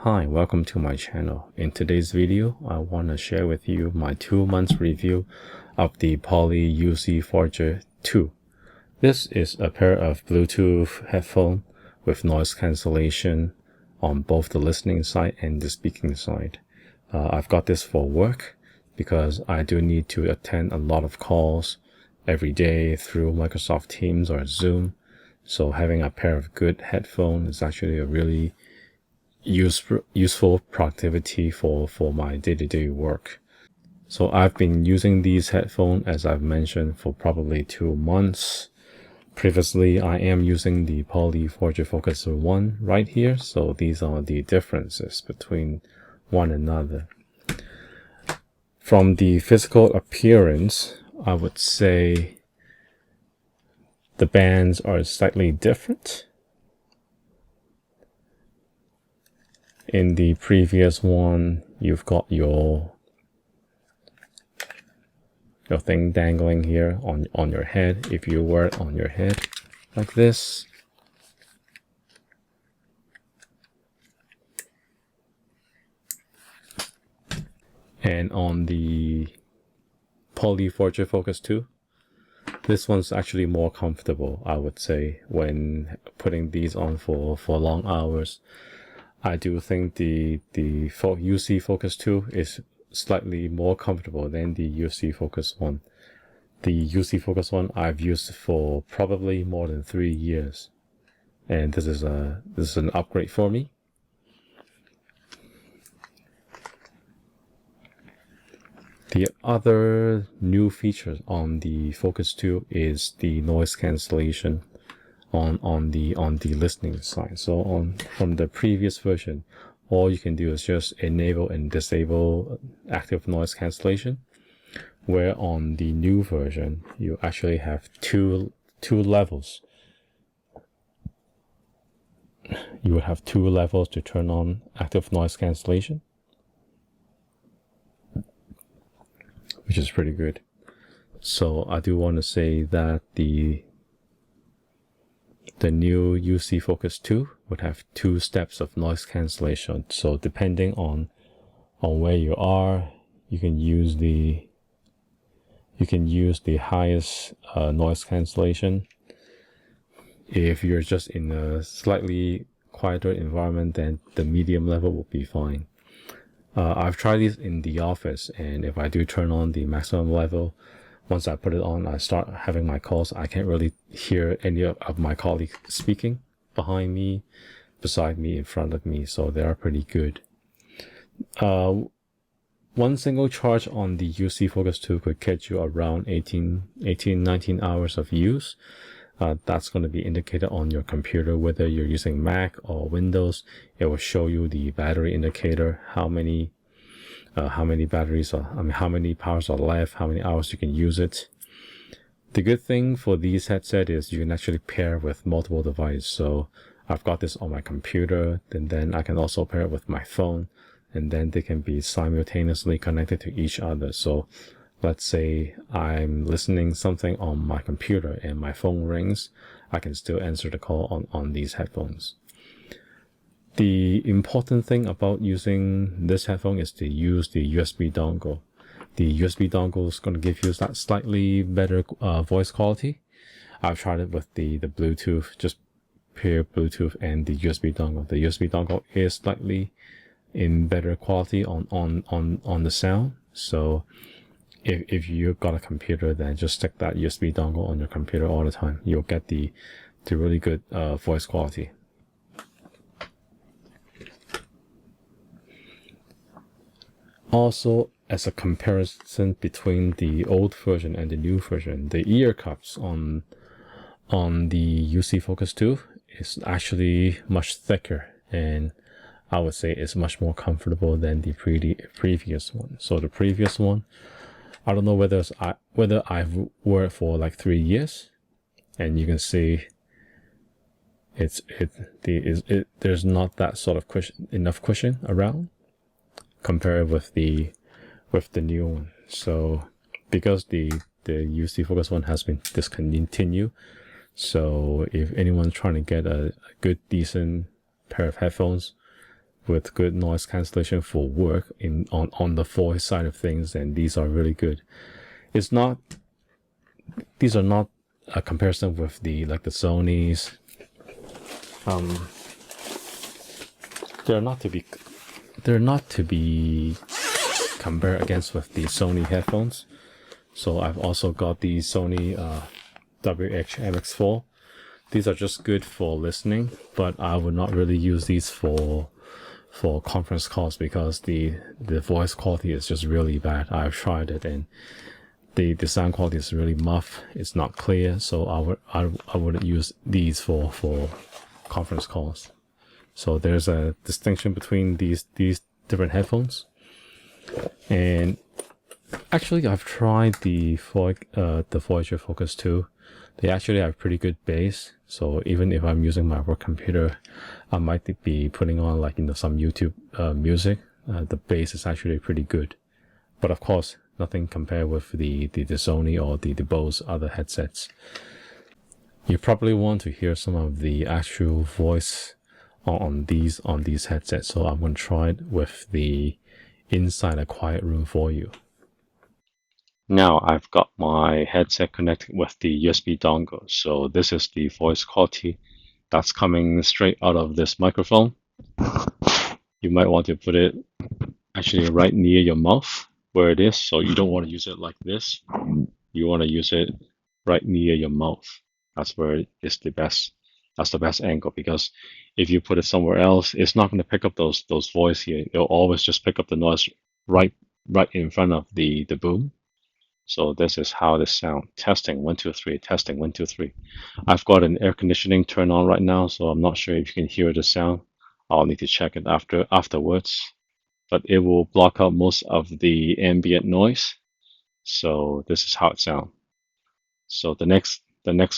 Hi, welcome to my channel. In today's video, I want to share with you my 2 months review of the Poly UC Forger 2. This is a pair of Bluetooth headphones with noise cancellation on both the listening side and the speaking side. I've got this for work because I do need to attend a lot of calls every day through Microsoft Teams or Zoom. So having a pair of good headphones is actually a really useful productivity for my day-to-day work. So I've been using these headphones, as I've mentioned, for probably 2 months. Previously, I am using the Poly Forger Focus 1 right here. So these are the differences between one another. From the physical appearance, I would say the bands are slightly different. In the previous one, you've got your thing dangling here on your head. If you wear it on your head like this, and on the Poly Forger Focus 2, this one's actually more comfortable, I would say, when putting these on for long hours. I do think the UC Focus 2 is slightly more comfortable than the UC Focus 1. The UC Focus 1 I've used for probably more than 3 years, and this is an upgrade for me. The other new features on the Focus 2 is the noise cancellation on the listening side. So from the previous version, all you can do is just enable and disable active noise cancellation, where on the new version you actually have two levels. You would have 2 levels to turn on active noise cancellation, which is pretty good. So I do want to say that the new UC Focus 2 would have 2 steps of noise cancellation. So depending on where you are, you can use the highest noise cancellation. If you're just in a slightly quieter environment, then the medium level will be fine. I've tried these in the office, and if I do turn on the maximum level, once I put it on, I start having my calls. I can't really hear any of my colleagues speaking behind me, beside me, in front of me, so they are pretty good. One single charge on the UC Focus 2 could get you around 19 hours of use. That's going to be indicated on your computer, whether you're using Mac or Windows. It will show you the battery indicator, how many batteries are, how many powers are left, how many hours you can use it. The good thing for these headsets is you can actually pair with multiple devices. So I've got this on my computer, and then I can also pair it with my phone, and then they can be simultaneously connected to each other. So let's say I'm listening something on my computer and my phone rings, I can still answer the call on these headphones. The important thing about using this headphone is to use the USB dongle. The USB dongle is going to give you that slightly better voice quality. I've tried it with the Bluetooth, just pure Bluetooth, and the USB dongle. The USB dongle is slightly in better quality on the sound. So if you've got a computer, then just stick that USB dongle on your computer all the time. You'll get the really good voice quality. Also, as a comparison between the old version and the new version, the ear cups on the UC Focus 2 is actually much thicker, and I would say it's much more comfortable than the previous one. So the previous one, I don't know whether I've worn it for like 3 years, and you can see there's not that sort of enough cushion around, compared with the new one. So because the UC Focus 1 has been discontinued, so if anyone's trying to get a good decent pair of headphones, with good noise cancellation for work on the voice side of things, and these are really good. These are not a comparison with the Sony's. They're not to be compared against with the Sony headphones. So I've also got the Sony WH-MX4. These are just good for listening, but I would not really use these for conference calls because the voice quality is just really bad. I've tried it and the sound quality is really muffled. It's not clear, so I wouldn't use these for conference calls. So there's a distinction between these different headphones. And actually, I've tried the Voyager Focus 2. They actually have pretty good bass. So even if I'm using my work computer, I might be putting on some YouTube music. The bass is actually pretty good. But of course, nothing compared with the Sony or the Bose other headsets. You probably want to hear some of the actual voice on these headsets. So I'm going to try it with the Inside a Quiet Room for you. Now I've got my headset connected with the USB dongle. So this is the voice quality that's coming straight out of this microphone. You might want to put it actually right near your mouth where it is. So you don't want to use it like this. You want to use it right near your mouth. That's where it's the best. That's the best angle, because if you put it somewhere else, it's not going to pick up those voice here. It'll always just pick up the noise right in front of the boom. So this is how this sound. Testing 1 2 3. Testing 1 2 3. I've got an air conditioning turned on right now, so I'm not sure if you can hear the sound. I'll need to check it afterwards. But it will block out most of the ambient noise. So this is how it sounds. So the next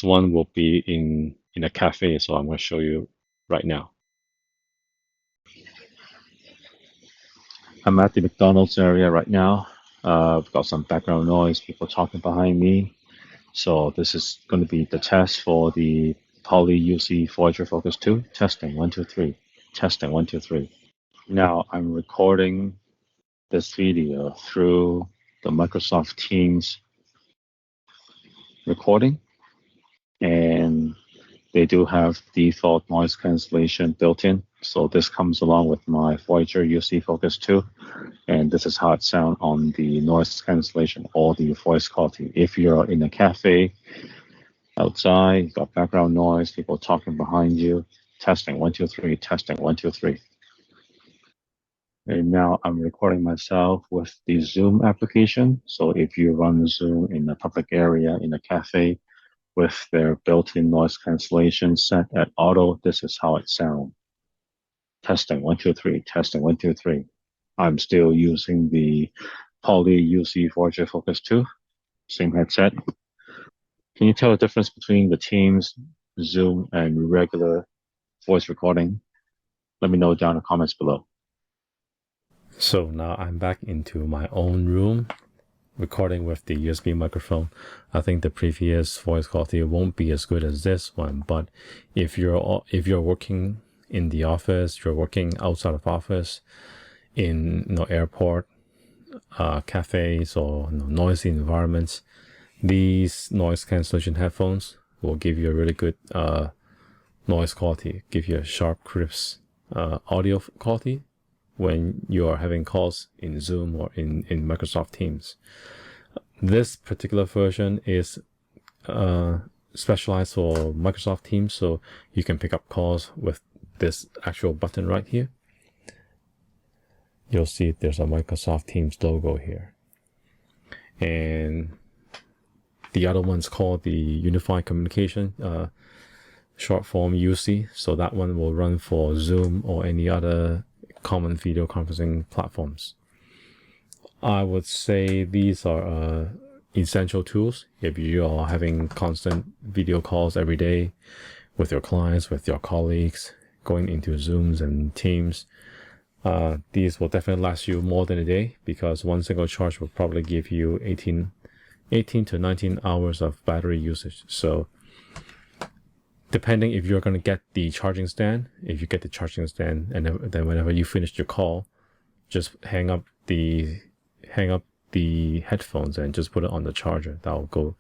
one will be in a cafe. So I'm going to show you right now. I'm at the McDonald's area right now. I've got some background noise, people talking behind me. So this is going to be the test for the Poly UC Voyager Focus 2. Testing 1 2 3. Testing 1 2 3. Now I'm recording this video through the Microsoft Teams recording, and they do have default noise cancellation built in. So this comes along with my Voyager UC Focus 2, and this is how it sounds on the noise cancellation or the voice quality. If you're in a cafe outside, you've got background noise, people talking behind you. Testing 1 2 3. Testing 1 2 3. And now I'm recording myself with the Zoom application. So if you run Zoom in a public area, in a cafe, with their built-in noise cancellation set at auto, this is how it sounds. Testing 1 2 3. Testing 1 2 3. I'm still using the Poly UC Voyager Focus 2, same headset. Can you tell the difference between the Teams, Zoom, and regular voice recording? Let me know down in the comments below. So now I'm back into my own room, recording with the USB microphone. I think the previous voice quality won't be as good as this one, but if you're working in the office, you're working outside of office, in airport, cafes, or noisy environments, these noise cancellation headphones will give you a really good noise quality, give you a sharp, crisp audio quality when you are having calls in Zoom or in Microsoft Teams. This particular version is specialized for Microsoft Teams, so you can pick up calls with this actual button right here. You'll see there's a Microsoft Teams logo here. And the other one's called the Unified Communication, short form UC. So that one will run for Zoom or any other common video conferencing platforms. I would say these are essential tools if you are having constant video calls every day with your clients, with your colleagues, going into Zooms and Teams. These will definitely last you more than a day, because one single charge will probably give you 18 to 19 hours of battery usage. So depending if you're going to get the charging stand, if you get the charging stand, and then whenever you finish your call, just hang up the headphones and just put it on the charger. That'll go,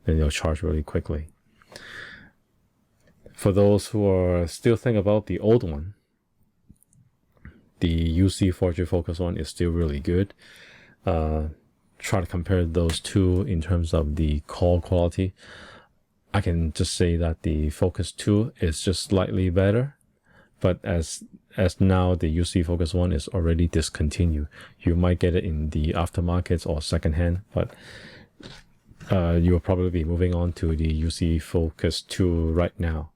then it'll charge really quickly. For those who are still thinking about the old one, the UC 4G Focus one is still really good. Try to compare those two in terms of the call quality. I can just say that the Focus 2 is just slightly better, but as now the UC Focus 1 is already discontinued, you might get it in the aftermarket or secondhand, but you'll probably be moving on to the UC Focus 2 right now.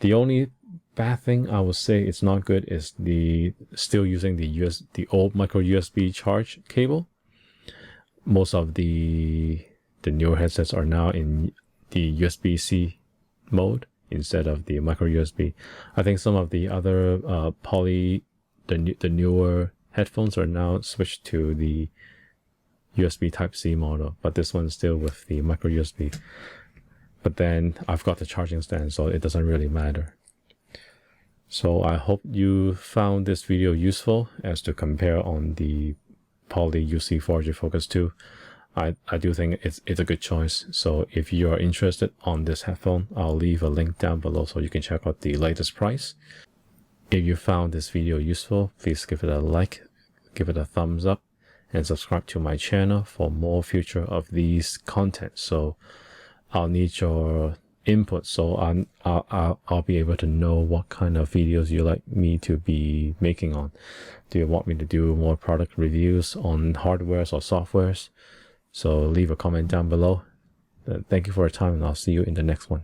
The only bad thing I would say it's not good is still using the old micro USB charge cable. Most of the newer headsets are now in the USB-C mode instead of the micro USB. I think some of the other the newer headphones are now switched to the USB Type-C model, but this one's still with the micro USB. But then I've got the charging stand, so it doesn't really matter. So I hope you found this video useful as to compare on the Poly UC 4G Focus 2. I do think it's a good choice. So if you are interested on this headphone, I'll leave a link down below so you can check out the latest price. If you found this video useful, please give it a like, give it a thumbs up, and subscribe to my channel for more future of these content. So I'll need your input, so I'll be able to know what kind of videos you like me to be making on. Do you want me to do more product reviews on hardwares or softwares? So leave a comment down below. Thank you for your time, and I'll see you in the next one.